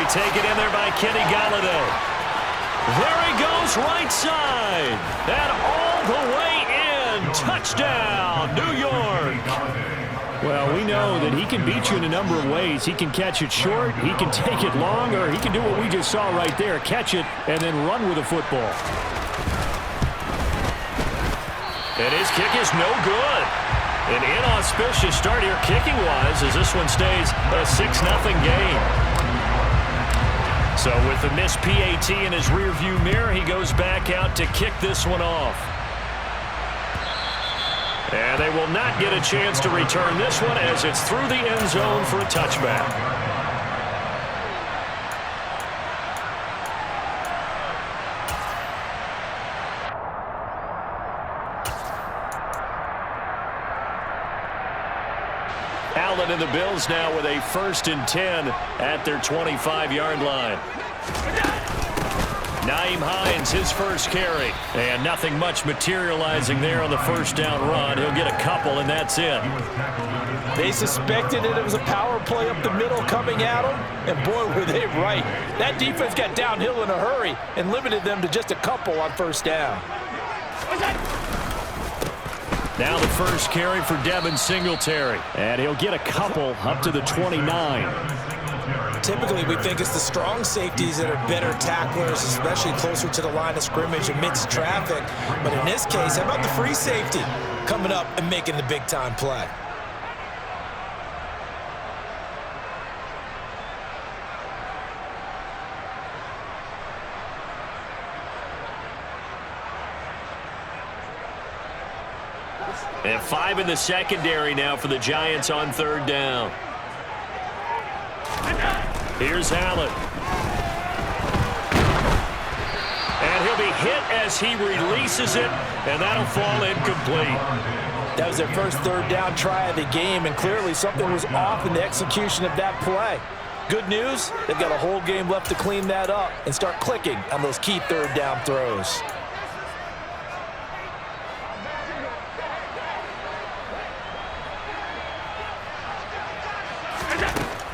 be taken in there by Kenny Galladay. There he goes, right side. And all the way in. Touchdown, New York. Well, we know that he can beat you in a number of ways. He can catch it short, he can take it long, or he can do what we just saw right there, catch it and then run with the football. And his kick is no good. An inauspicious start here kicking-wise as this one stays a 6-0 game. So with the missed PAT in his rearview mirror, he goes back out to kick this one off. And they will not get a chance to return this one as it's through the end zone for a touchback. Allen and the Bills now with a 1st and 10 at their 25-yard line. Nyheim Hines, his first carry. And nothing much materializing there on the first down run. He'll get a couple, and that's it. They suspected that it was a power play up the middle coming at them, and boy, were they right. That defense got downhill in a hurry and limited them to just a couple on first down. Now the first carry for Devin Singletary. And he'll get a couple up to the 29. Typically, we think it's the strong safeties that are better tacklers, especially closer to the line of scrimmage amidst traffic. But in this case, how about the free safety coming up and making the big-time play? And 5 in the secondary now for the Giants on 3rd down. Here's Allen. And he'll be hit as he releases it, and that'll fall incomplete. That was their first 3rd down try of the game, and clearly something was off in the execution of that play. Good news, they've got a whole game left to clean that up and start clicking on those key 3rd down throws.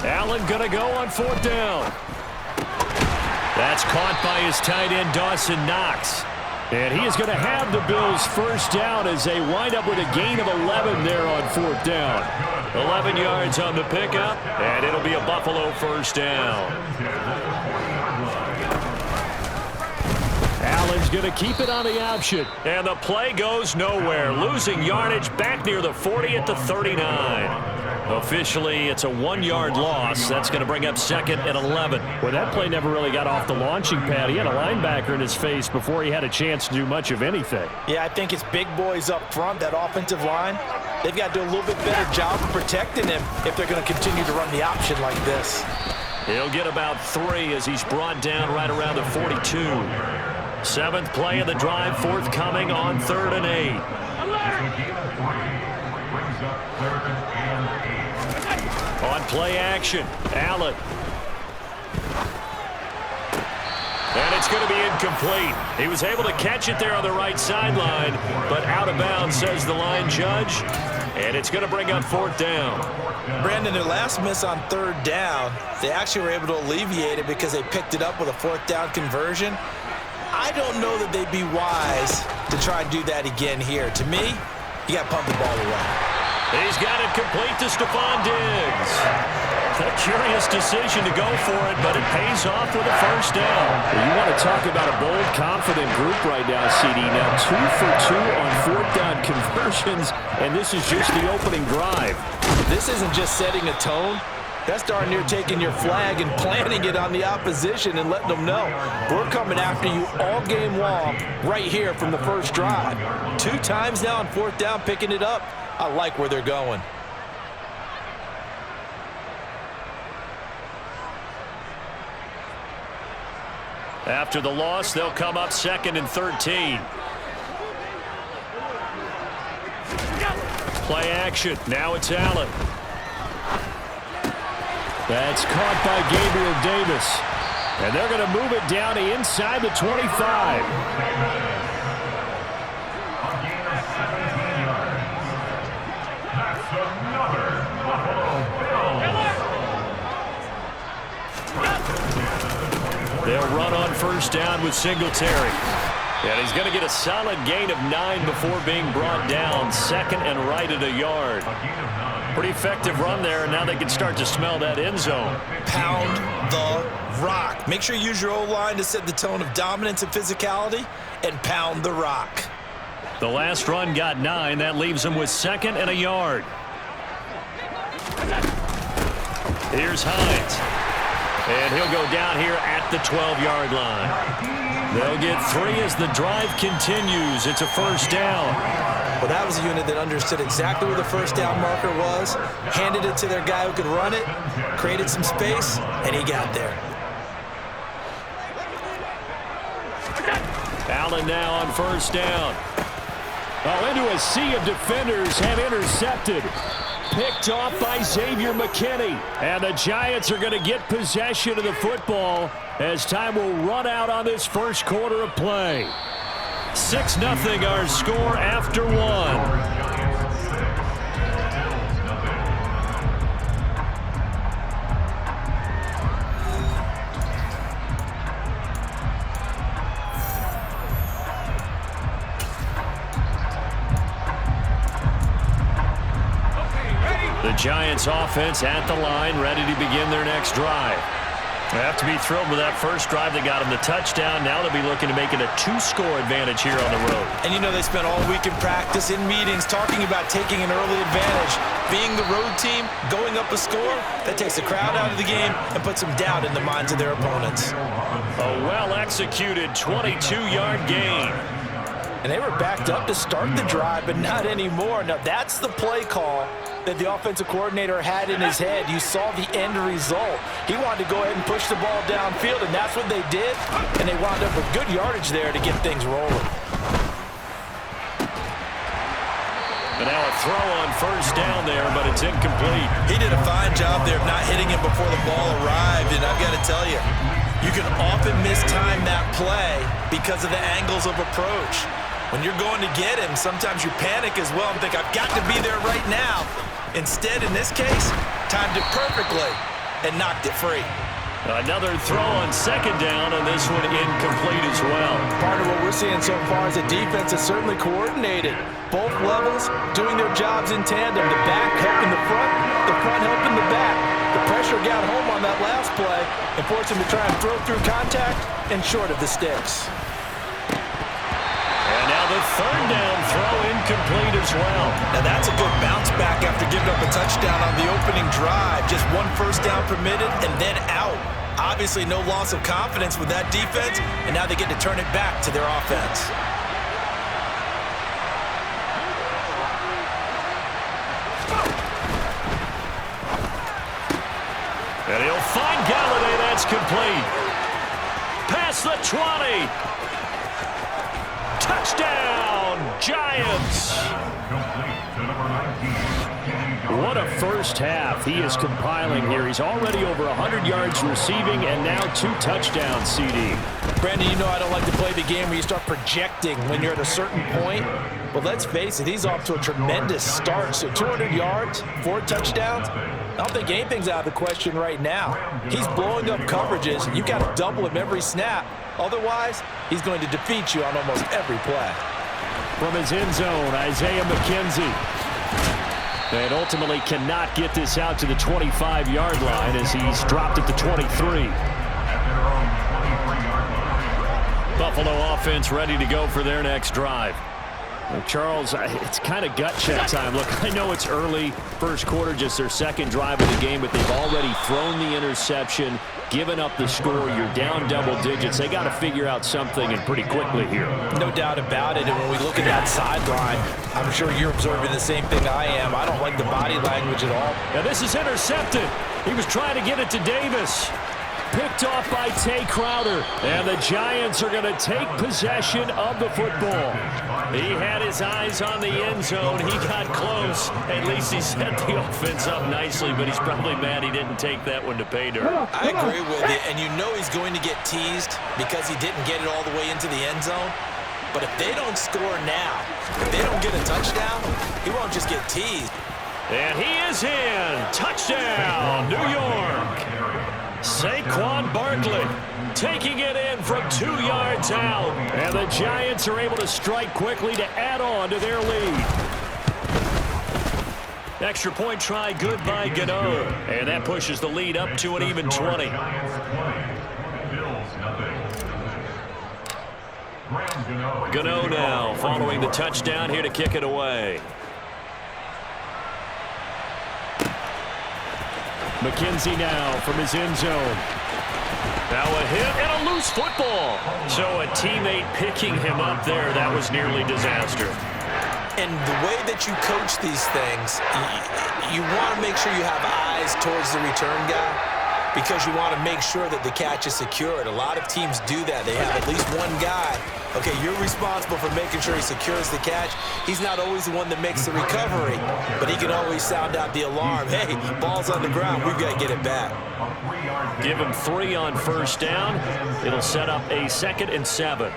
Allen going to go on 4th down. That's caught by his tight end, Dawson Knox. And he is going to have the Bills' first down as they wind up with a gain of 11 there on 4th down. 11 yards on the pickup, and it'll be a Buffalo first down. Allen's going to keep it on the option. And the play goes nowhere. Losing yardage back near the 40 at the 39. Officially, it's a 1-yard loss. That's going to bring up 2nd and 11. Well, that play never really got off the launching pad. He had a linebacker in his face before he had a chance to do much of anything. Yeah, I think it's big boys up front, that offensive line. They've got to do a little bit better job of protecting him if they're going to continue to run the option like this. He'll get about 3 as he's brought down right around the 42. 7th play of the drive, forthcoming on 3rd and 8. On play action, Allen. And it's going to be incomplete. He was able to catch it there on the right sideline, but out of bounds, says the line judge. And it's going to bring up 4th down. Brandon, their last miss on 3rd down, they actually were able to alleviate it because they picked it up with a 4th down conversion. I don't know that they'd be wise to try and do that again here. To me, you got to pump the ball away. He's got it complete to Stephon Diggs. A curious decision to go for it, but it pays off with a first down. Well, you want to talk about a bold, confident group right now, CD. Now 2 for 2 on 4th down conversions, and this is just the opening drive. This isn't just setting a tone. That's darn near taking your flag and planting it on the opposition and letting them know we're coming after you all game long right here from the first drive. 2 times now on 4th down picking it up. I like where they're going. After the loss, they'll come up 2nd and 13. Play action. Now it's Allen. That's caught by Gabriel Davis. And they're going to move it down to inside the 25. They'll run on first down with Singletary. And he's going to get a solid gain of 9 before being brought down. Second and right at a yard. Pretty effective run there, and now they can start to smell that end zone. Pound the rock. Make sure you use your O-line to set the tone of dominance and physicality, and pound the rock. The last run got 9. That leaves him with second and a yard. Here's Hines. And he'll go down here at the 12-yard line. They'll get 3 as the drive continues. It's a first down. Well, that was a unit that understood exactly where the first down marker was, handed it to their guy who could run it, created some space, and he got there. Allen now on first down. Oh, into a sea of defenders have intercepted. Picked off by Xavier McKinney. And the Giants are going to get possession of the football as time will run out on this first quarter of play. 6-0 our score after 1. The Giants offense at the line, ready to begin their next drive. They have to be thrilled with that first drive. They got them the touchdown. Now they'll be looking to make it a 2-score advantage here on the road. And you know they spent all week in practice, in meetings, talking about taking an early advantage. Being the road team, going up a score, that takes the crowd out of the game and puts some doubt in the minds of their opponents. A well-executed 22-yard gain. And they were backed up to start the drive, but not anymore. Now, that's the play call that the offensive coordinator had in his head. You saw the end result. He wanted to go ahead and push the ball downfield, and that's what they did. And they wound up with good yardage there to get things rolling. And now a throw on first down there, but it's incomplete. He did a fine job there of not hitting him before the ball arrived, and I've got to tell you, you can often mistime that play because of the angles of approach. When you're going to get him, sometimes you panic as well and think, I've got to be there right now. Instead, in this case, timed it perfectly and knocked it free. Another throw on second down, and this one incomplete as well. Part of what we're seeing so far is the defense is certainly coordinated. Both levels doing their jobs in tandem. The back helping the front helping the back. The pressure got home on that last play and forced him to try and throw through contact and short of the sticks. And now the third down throw incomplete as well. Now that's a good bounce back after giving up a touchdown on the opening drive. Just one first down permitted and then out. Obviously no loss of confidence with that defense, and now they get to turn it back to their offense. And he'll find Galladay. That's complete. Past the 20. Touchdown, Giants. What a first half he is compiling here. He's already over 100 yards receiving and now 2 touchdowns, CD. Brandon, you know I don't like to play the game where you start projecting when you're at a certain point. But let's face it, he's off to a tremendous start. So 200 yards, 4 touchdowns. I don't think anything's out of the question right now. He's blowing up coverages. You've got to double him every snap. Otherwise, he's going to defeat you on almost every play. From his end zone, Isaiah McKenzie. And ultimately cannot get this out to the 25-yard line as he's dropped at the 23. Buffalo offense ready to go for their next drive. Well, Charles, it's kind of gut check time. Look, I know it's early, first quarter, just their second drive of the game, but they've already thrown the interception, given up the score. You're down double digits. They got to figure out something, and pretty quickly here. No doubt about it, and when we look at that sideline, I'm sure you're observing the same thing I am. I don't like the body language at all. Now this is intercepted. He was trying to get it to Davis. Picked off by Tay Crowder. And the Giants are going to take possession of the football. He had his eyes on the end zone. He got close. At least he set the offense up nicely, but he's probably mad he didn't take that one to pay dirt. I agree with you, and you know he's going to get teased because he didn't get it all the way into the end zone. But if they don't score now, if they don't get a touchdown, he won't just get teased. And he is in. Touchdown, New York. Saquon Barkley taking it in from 2 yards out. And the Giants are able to strike quickly to add on to their lead. Extra point try good by Gano. And that pushes the lead up to an even 20. Gano now following the touchdown here to kick it away. McKenzie now from his end zone. Now a hit and a loose football. So a teammate picking him up there, that was nearly disaster. And the way that you coach these things, you want to make sure you have eyes towards the return guy because you want to make sure that the catch is secured. A lot of teams do that. They have at least one guy. Okay, you're responsible for making sure he secures the catch. He's not always the one that makes the recovery, but he can always sound out the alarm. Hey, ball's on the ground. We've got to get it back. Give him 3 on first down. It'll set up a 2nd and 7.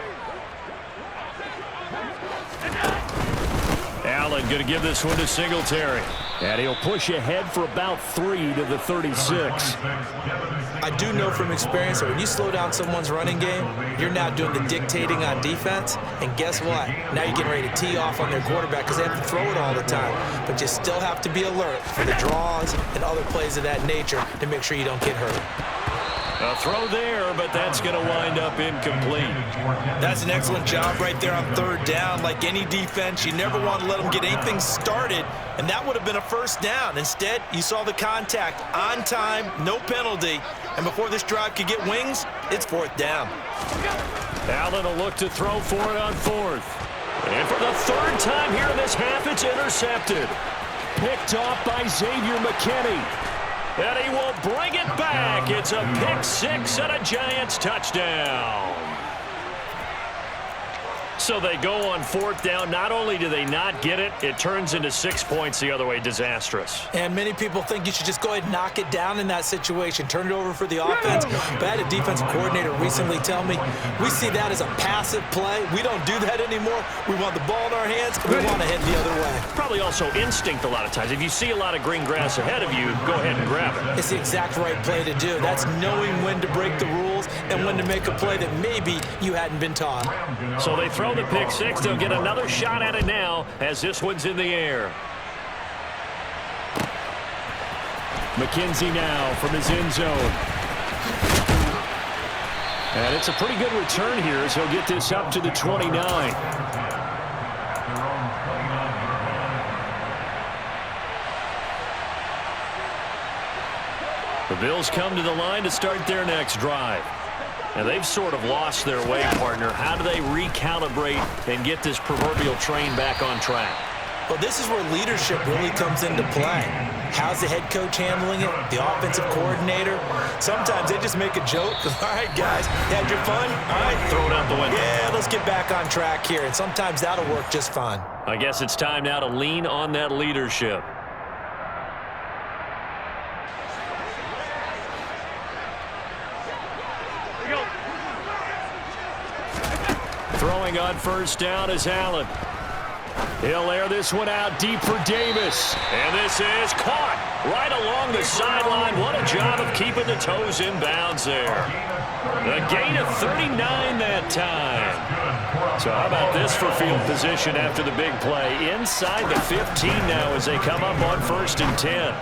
Allen going to give this one to Singletary. And he'll push ahead for about 3 to the 36. I do know from experience that when you slow down someone's running game, you're now doing the dictating on defense. And guess what? Now you're getting ready to tee off on their quarterback because they have to throw it all the time. But you still have to be alert for the draws and other plays of that nature to make sure you don't get hurt. A throw there, but that's going to wind up incomplete. That's an excellent job right there on 3rd down. Like any defense, you never want to let them get anything started, and that would have been a 1st down. Instead, you saw the contact on time, no penalty, and before this drive could get wings, it's 4th down. Allen will look to throw for it on 4th. And for the 3rd time here in this half, it's intercepted. Picked off by Xavier McKinney. And he will bring it back. It's a pick 6 and a Giants touchdown. So they go on 4th down. Not only do they not get it, it turns into 6 points the other way. Disastrous. And many people think you should just go ahead and knock it down in that situation. Turn it over for the offense. But I had a defensive coordinator recently tell me, we see that as a passive play. We don't do that anymore. We want the ball in our hands, and we want to head the other way. Probably also instinct a lot of times. If you see a lot of green grass ahead of you, go ahead and grab it. It's the exact right play to do. That's knowing when to break the rules and when to make a play that maybe you hadn't been taught. So they throw the pick 6. They'll get another shot at it now as this one's in the air. McKenzie now from his end zone. And it's a pretty good return here as he'll get this up to the 29. The Bills come to the line to start their next drive. And they've sort of lost their way, partner. How do they recalibrate and get this proverbial train back on track? Well, this is where leadership really comes into play. How's the head coach handling it? The offensive coordinator? Sometimes they just make a joke. All right, guys, you had your fun? All right. Throw it out the window. Yeah, let's get back on track here. And sometimes that'll work just fine. I guess it's time now to lean on that leadership. Throwing on first down is Allen. He'll air this one out deep for Davis. And this is caught right along the sideline. What a job of keeping the toes in bounds there. A gain of 39 that time. So how about this for field position after the big play? Inside the 15 now as they come up on 1st and 10.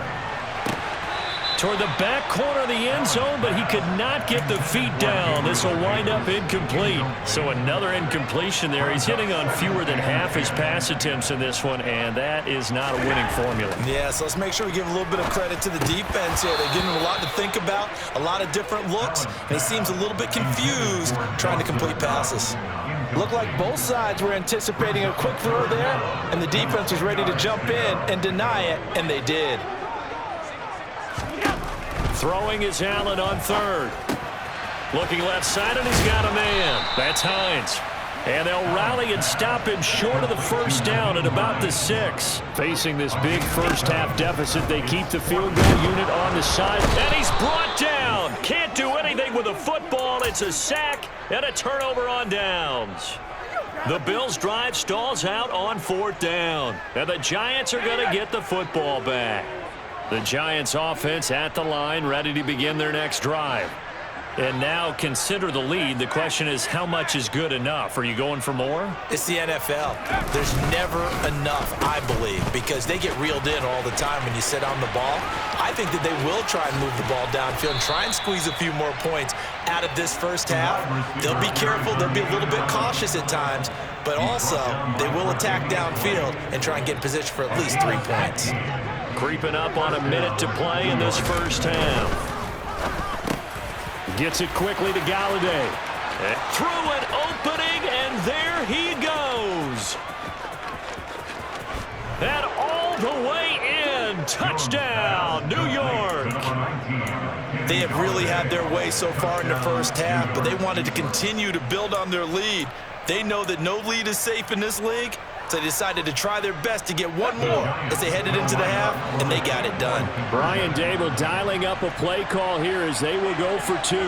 Toward the back corner of the end zone, but he could not get the feet down. This will wind up incomplete. So another incompletion there. He's hitting on fewer than half his pass attempts in this one, and that is not a winning formula. Yeah, so let's make sure we give a little bit of credit to the defense here. They're giving him a lot to think about, a lot of different looks, and he seems a little bit confused trying to complete passes. Looked like both sides were anticipating a quick throw there, and the defense was ready to jump in and deny it, and they did. Throwing is Allen on 3rd. Looking left side, and he's got a man. That's Hines. And they'll rally and stop him short of the 1st down at about the 6. Facing this big first-half deficit, they keep the field goal unit on the side. And he's brought down. Can't do anything with a football. It's a sack and a turnover on downs. The Bills' drive stalls out on 4th down. And the Giants are going to get the football back. The Giants offense at the line, ready to begin their next drive. And now consider the lead. The question is, how much is good enough? Are you going for more? It's the NFL. There's never enough, I believe, because they get reeled in all the time when you sit on the ball. I think that they will try and move the ball downfield and try and squeeze a few more points out of this first half. They'll be careful. They'll be a little bit cautious at times, but also they will attack downfield and try and get in position for at least 3 points. Creeping up on a minute to play in this first half. Gets it quickly to Galladay. Through an opening, and there he goes. And all the way in. Touchdown, New York. They have really had their way so far in the first half, but they wanted to continue to build on their lead. They know that no lead is safe in this league, so they decided to try their best to get one more as they headed into the half, and they got it done. Brian Dable dialing up a play call here as they will go for 2.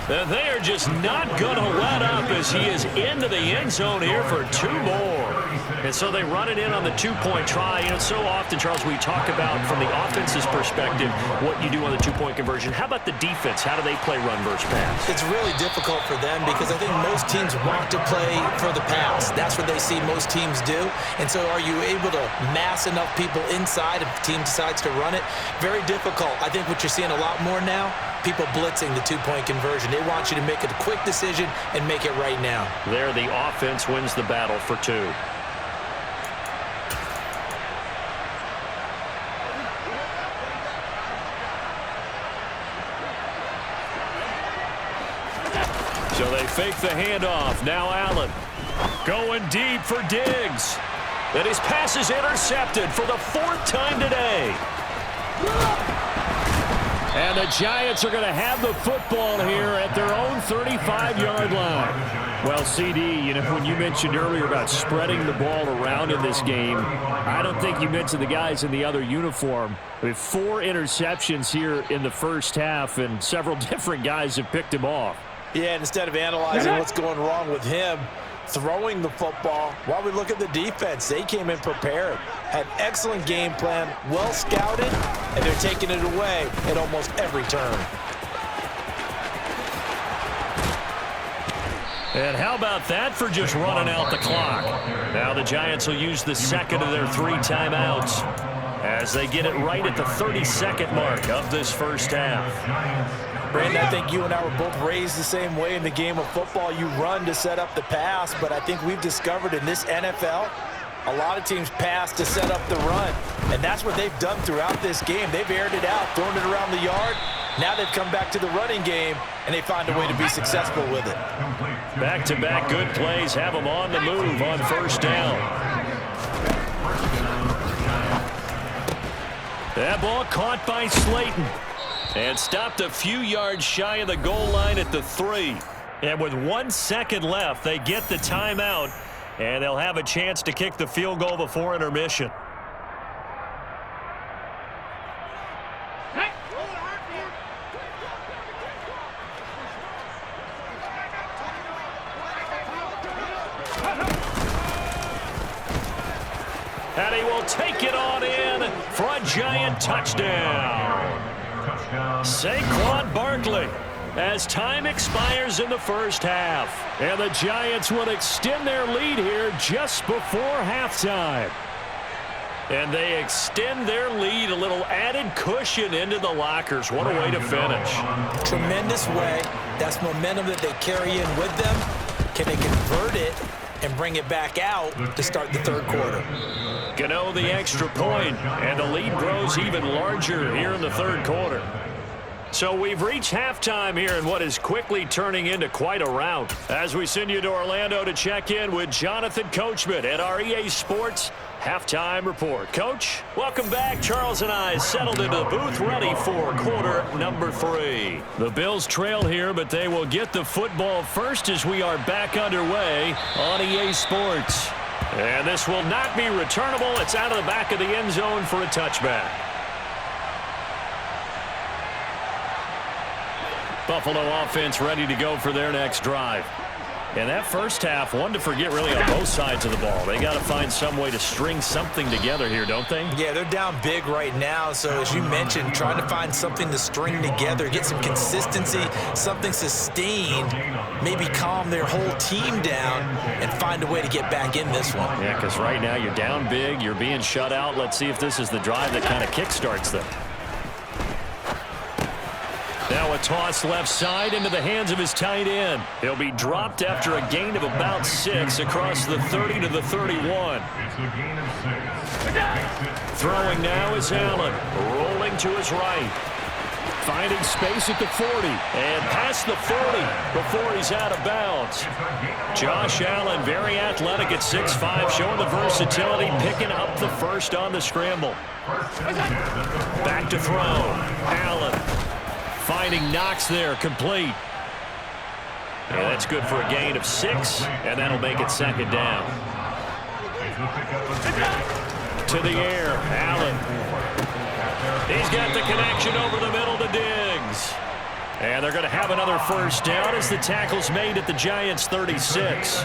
And they are just not going to let up as he is into the end zone here for 2 more. And so they run it in on the 2-point try. You know, so often, Charles, we talk about from the offense's perspective what you do on the 2-point conversion. How about the defense? How do they play run versus pass? It's really difficult for them because I think most teams want to play for the pass. That's what they see most teams do. And so are you able to mass enough people inside if the team decides to run it? Very difficult. I think what you're seeing a lot more now, people blitzing the 2-point conversion. They want you to make a quick decision and make it right now. There, the offense wins the battle for 2. So they fake the handoff. Now Allen going deep for Diggs. And his pass is intercepted for the 4th time today. And the Giants are going to have the football here at their own 35-yard line. Well, CD, you know, when you mentioned earlier about spreading the ball around in this game, I don't think you mentioned the guys in the other uniform. With 4 interceptions here in the first half, and several different guys have picked him off. Yeah, and instead of analyzing what's going wrong with him, throwing the football, while we look at the defense, they came in prepared, had excellent game plan, well scouted, and they're taking it away at almost every turn. And how about that for just running out the clock? Now the Giants will use the second of their 3 timeouts as they get it right at the 32nd mark of this first half. Brandon, I think you and I were both raised the same way in the game of football. You run to set up the pass, but I think we've discovered in this NFL, a lot of teams pass to set up the run, and that's what they've done throughout this game. They've aired it out, thrown it around the yard. Now they've come back to the running game, and they find a way to be successful with it. Back-to-back good plays have them on the move on first down. That ball caught by Slayton. And stopped a few yards shy of the goal line at the 3. And with 1 second left, they get the timeout, and they'll have a chance to kick the field goal before intermission. And he will take it on in for a Giant touchdown. Saquon Barkley as time expires in the first half. And the Giants will extend their lead here just before halftime. And they extend their lead, a little added cushion into the lockers. What a way to finish. Tremendous way. That's momentum that they carry in with them. Can they convert it and bring it back out to start the 3rd quarter? Gano the extra point, and the lead grows even larger here in the 3rd quarter. So we've reached halftime here in what is quickly turning into quite a rout. As we send you to Orlando to check in with Jonathan Coachman at our EA Sports Halftime Report. Coach, welcome back. Charles and I settled into the booth ready for quarter number 3. The Bills trail here, but they will get the football first as we are back underway on EA Sports. And this will not be returnable. It's out of the back of the end zone for a touchback. Buffalo offense ready to go for their next drive. And that first half, one to forget really on both sides of the ball. They got to find some way to string something together here, don't they? Yeah, they're down big right now. So as you mentioned, trying to find something to string together, get some consistency, something sustained, maybe calm their whole team down and find a way to get back in this one. Yeah, because right now you're down big, you're being shut out. Let's see if this is the drive that kind of kickstarts them. Now a toss left side into the hands of his tight end. He'll be dropped after a gain of about 6 across the 30 to the 31. Throwing now is Allen, rolling to his right. Finding space at the 40 and past the 40 before he's out of bounds. Josh Allen, very athletic at 6'5", showing the versatility, picking up the first on the scramble. Back to throw. Allen. Finding Knox there, complete. And that's good for a gain of 6, and that'll make it second down. To the air, Allen. He's got the connection over the middle to Diggs. And they're going to have another first down as the tackle's made at the Giants' 36.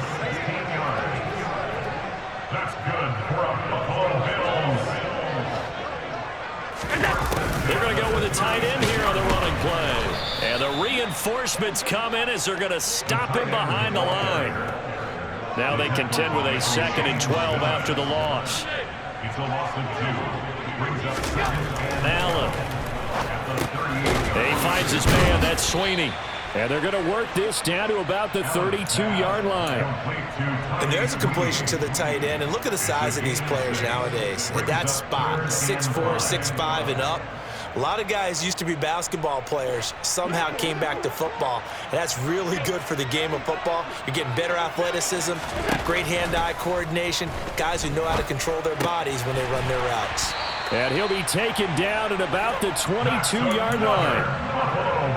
They're going to go with a tight end here on the running play. And the reinforcements come in as they're going to stop him behind the line. Now they contend with a 2nd and 12 after the loss. Allen. He finds his man. That's Sweeney. And they're going to work this down to about the 32-yard line. And there's a completion to the tight end. And look at the size of these players nowadays. At that spot, 6'4", 6'5", and up. A lot of guys used to be basketball players, somehow came back to football. And that's really good for the game of football. You're getting better athleticism, great hand-eye coordination, guys who know how to control their bodies when they run their routes. And he'll be taken down at about the 22-yard line.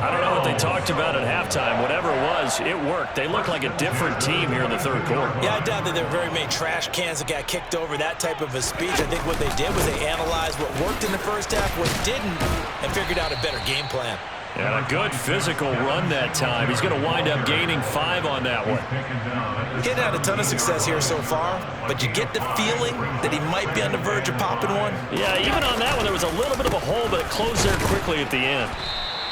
I don't know what they talked about at halftime. Whatever it was, it worked. They look like a different team here in the third quarter. Yeah, I doubt that there were very many trash cans that got kicked over, that type of a speech. I think what they did was they analyzed what worked in the first half, what didn't, and figured out a better game plan. And a good physical run that time. He's going to wind up gaining 5 on that one. He hadn't had a ton of success here so far, but you get the feeling that he might be on the verge of popping one. Yeah, even on that one, there was a little bit of a hole, but it closed there quickly at the end.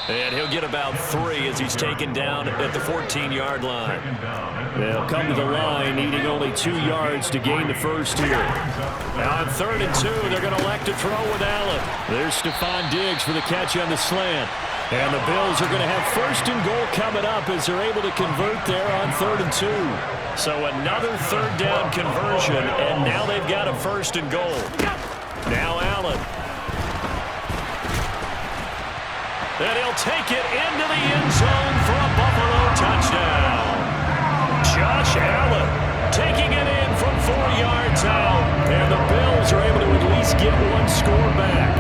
And he'll get about 3 as he's taken down at the 14-yard line. They'll come to the line, needing only 2 yards to gain the first here. Now on 3rd and 2, they're going to elect to throw with Allen. There's Stephon Diggs for the catch on the slant. And the Bills are going to have 1st and goal coming up as they're able to convert there on 3rd and 2. So another 3rd down conversion, and now they've got a 1st and goal. Now Allen. And he'll take it into the end zone for a Buffalo touchdown. Josh Allen taking it in from 4 yards out. And the Bills are able to at least get one score back.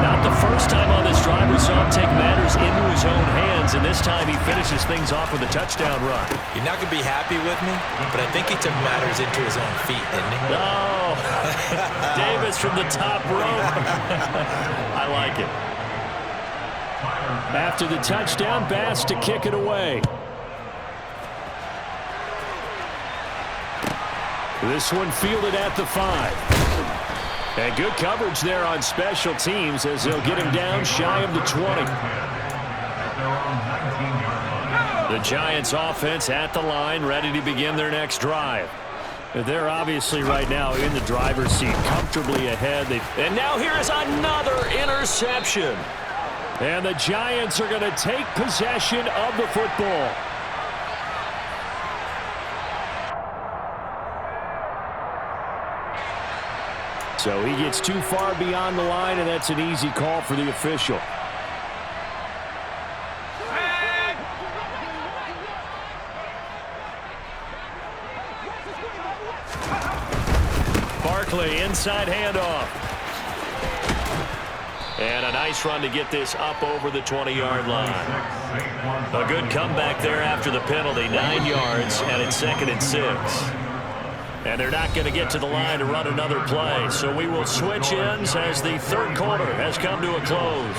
Not the first time on this drive we saw him take matters into his own hands, and this time he finishes things off with a touchdown run. You're not going to be happy with me, but I think he took matters into his own feet, didn't he? Oh, Davis from the top rope. I like it. After the touchdown, Bass to kick it away. This one fielded at the 5. And good coverage there on special teams as they'll get him down shy of the 20. The Giants offense at the line, ready to begin their next drive. They're obviously right now in the driver's seat, comfortably ahead. And now here is another interception. And the Giants are going to take possession of the football. So he gets too far beyond the line, and that's an easy call for the official. Barkley, inside handoff. And a nice run to get this up over the 20-yard line. A good comeback there after the penalty, 9 yards, and it's 2nd and 6. And they're not going to get to the line to run another play. So we will switch ends as the third quarter has come to a close.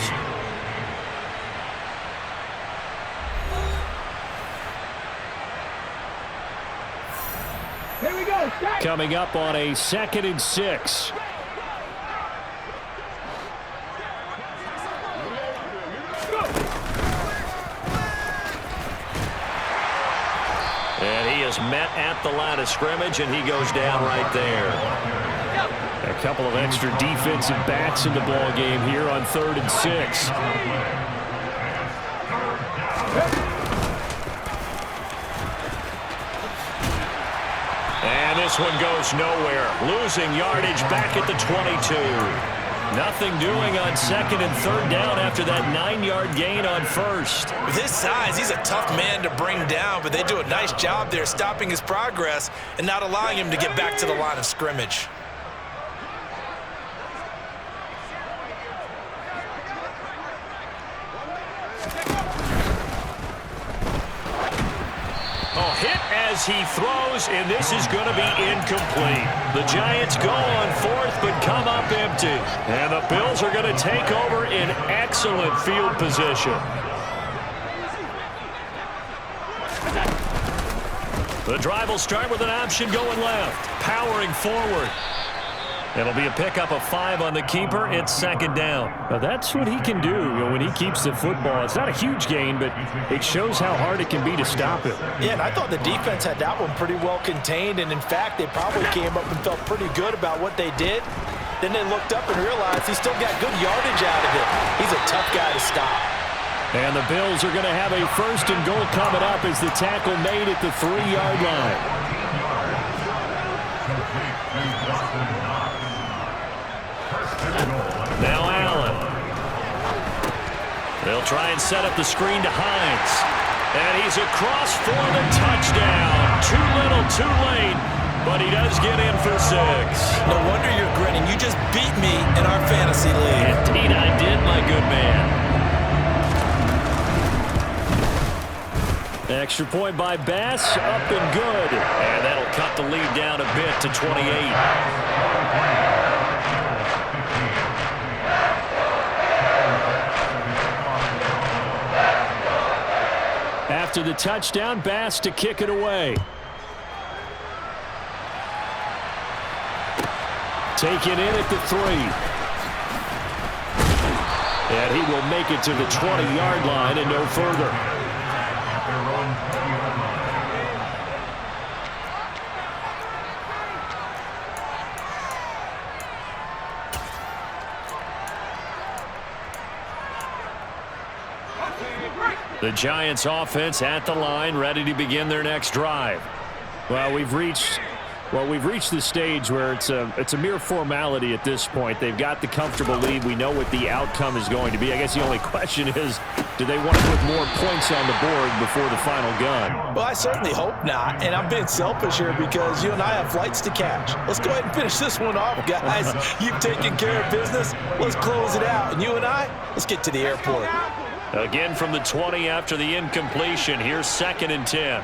coming up on a 2nd and 6. And he is met at the line of scrimmage, and he goes down right there. A couple of extra defensive backs in the ball game here on 3rd and 6. And this one goes nowhere. Losing yardage back at the 22. Nothing doing on 2nd and 3rd down after that 9-yard gain on 1st. With his size, he's a tough man to bring down, but they do a nice job there stopping his progress and not allowing him to get back to the line of scrimmage. Hit as he throws, and this is going to be incomplete. The Giants go on 4th but come up empty. And the Bills are going to take over in excellent field position. The drive will start with an option going left, powering forward. It'll be a pickup of 5 on the keeper. It's 2nd down. Now that's what he can do when he keeps the football. It's not a huge gain, but it shows how hard it can be to stop him. Yeah, and I thought the defense had that one pretty well contained, and in fact, they probably came up and felt pretty good about what they did. Then they looked up and realized he still got good yardage out of it. He's a tough guy to stop. And the Bills are going to have a 1st and goal coming up as the tackle made at the 3-yard line. Now Allen. They'll try and set up the screen to Hines. And he's across for the touchdown. Too little, too late. But he does get in for 6. No wonder you're grinning. You just beat me in our fantasy league. Indeed I did, my good man. Extra point by Bass, up and good. And that'll cut the lead down a bit to 28. After the touchdown, Bass to kick it away. Taken in at the 3. And he will make it to the 20-yard line and no further. The Giants offense at the line, ready to begin their next drive. Well, we've reached the stage where it's a mere formality at this point. They've got the comfortable lead. We know what the outcome is going to be. I guess the only question is, do they want to put more points on the board before the final gun? Well, I certainly hope not, and I'm being selfish here because you and I have flights to catch. Let's go ahead and finish this one off, guys. You've taken care of business. Let's close it out, and you and I, let's get to the airport. Again from the 20 after the incompletion. Here's 2nd and 10.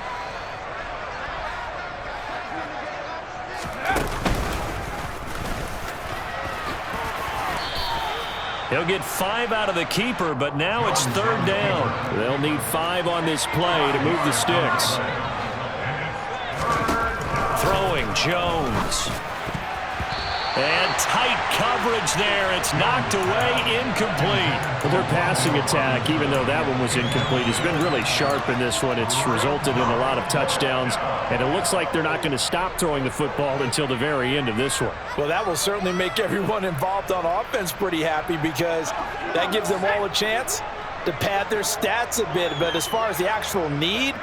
He'll get 5 out of the keeper, but now it's 3rd down. They'll need 5 on this play to move the sticks. Throwing Jones. And tight coverage there. It's knocked away, incomplete. Well, their passing attack, even though that one was incomplete, has been really sharp in this one. It's resulted in a lot of touchdowns, and it looks like they're not going to stop throwing the football until the very end of this one. Well, that will certainly make everyone involved on offense pretty happy because that gives them all a chance to pad their stats a bit. But as far as the actual need,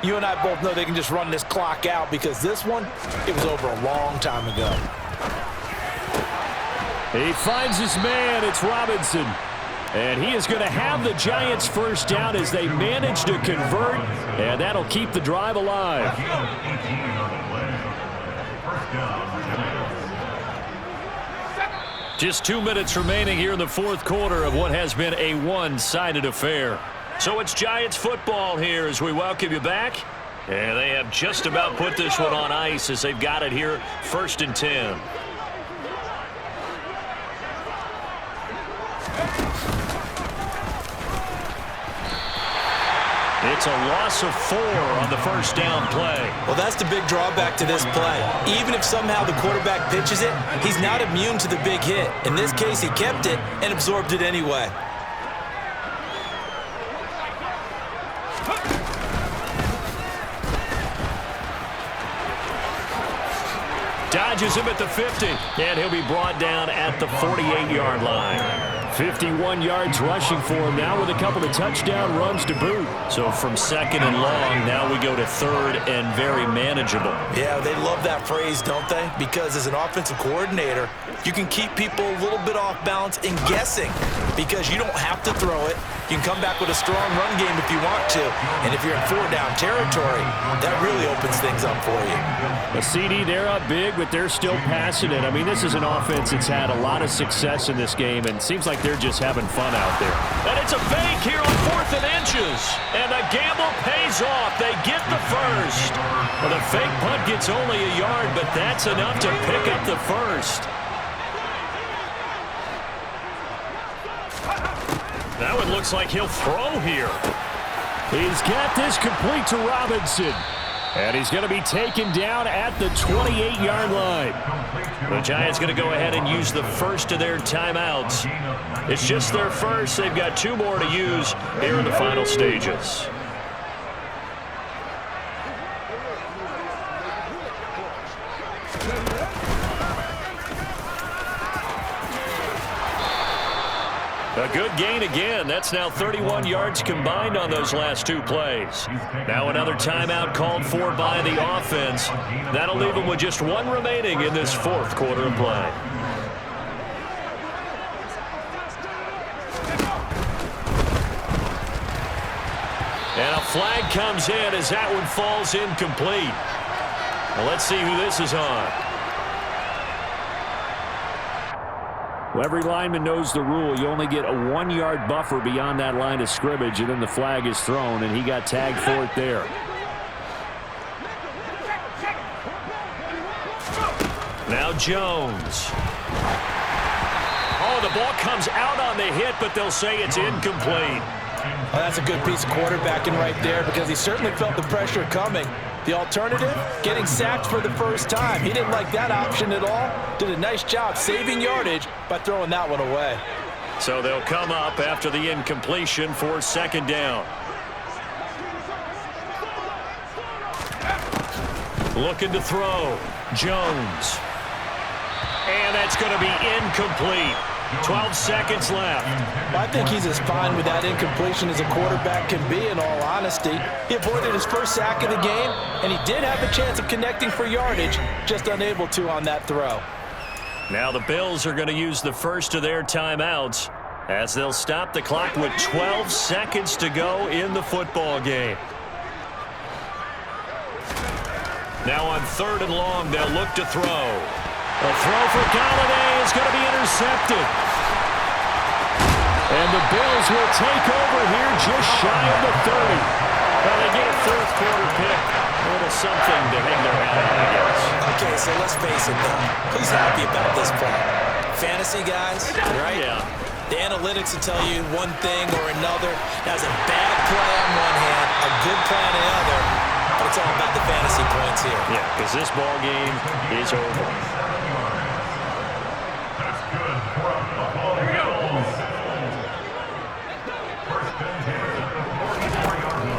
you and I both know they can just run this clock out because this one, it was over a long time ago. He finds his man. It's Robinson. And he is going to have the Giants first down as they manage to convert. And that'll keep the drive alive. Just 2 minutes remaining here in the 4th quarter of what has been a one-sided affair. So it's Giants football here as we welcome you back. And they have just about put this one on ice as they've got it here 1st and 10. It's a loss of 4 on the first down play. Well, that's the big drawback to this play. Even if somehow the quarterback pitches it, he's not immune to the big hit. In this case, he kept it and absorbed it anyway. Dodges him at the 50, and he'll be brought down at the 48-yard line. 51 yards rushing for him now with a couple of touchdown runs to boot. So from second and long, now we go to third and very manageable. Yeah, they love that phrase, don't they? Because as an offensive coordinator, you can keep people a little bit off balance and guessing because you don't have to throw it. You can come back with a strong run game if you want to. And if you're in 4-down territory, that really opens things up for you. A CD, they're up big, but they're still passing it. I mean, this is an offense that's had a lot of success in this game, and it seems like they're just having fun out there. And it's a fake here on 4th and inches. And the gamble pays off. They get the first. Well, the fake punt gets only a yard, but that's enough to pick up the first. Now it looks like he'll throw here. He's got this complete to Robinson. And he's going to be taken down at the 28-yard line. The Giants going to go ahead and use the first of their timeouts. It's just their first. They've got 2 more to use here in the final stages. A good gain again. That's now 31 yards combined on those last 2 plays. Now another timeout called for by the offense. That'll leave them with just 1 remaining in this 4th quarter of play. And a flag comes in as that one falls incomplete. Well, let's see who this is on. Well, every lineman knows the rule. You only get a 1-yard buffer beyond that line of scrimmage, and then the flag is thrown, and he got tagged for it there. Now Jones. Oh, the ball comes out on the hit, but they'll say it's incomplete. Well, that's a good piece of quarterbacking right there because he certainly felt the pressure coming. The alternative, getting sacked for the first time. He didn't like that option at all. Did a nice job saving yardage by throwing that one away. So they'll come up after the incompletion for 2nd down. Looking to throw. Jones. And that's going to be incomplete. 12 seconds left. I think he's as fine with that incompletion as a quarterback can be, in all honesty. He avoided his first sack of the game, and he did have a chance of connecting for yardage, just unable to on that throw. Now the Bills are going to use the first of their timeouts as they'll stop the clock with 12 seconds to go in the football game. Now on 3rd and long, they'll look to throw. The throw for Galladay is going to be intercepted. And the Bills will take over here just shy of the 30. Well, they get a 4th quarter pick. A little something to hang their hat on, I guess. Okay, so let's face it, though. Who's happy about this play? Fantasy guys, right? Yeah. The analytics will tell you one thing or another. That's a bad play on one hand, a good play on the other, but it's all about the fantasy points here. Yeah, because this ball game is over.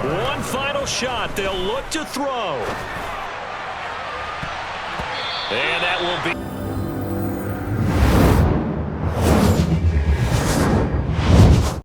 One final shot. They'll look to throw. And that will be...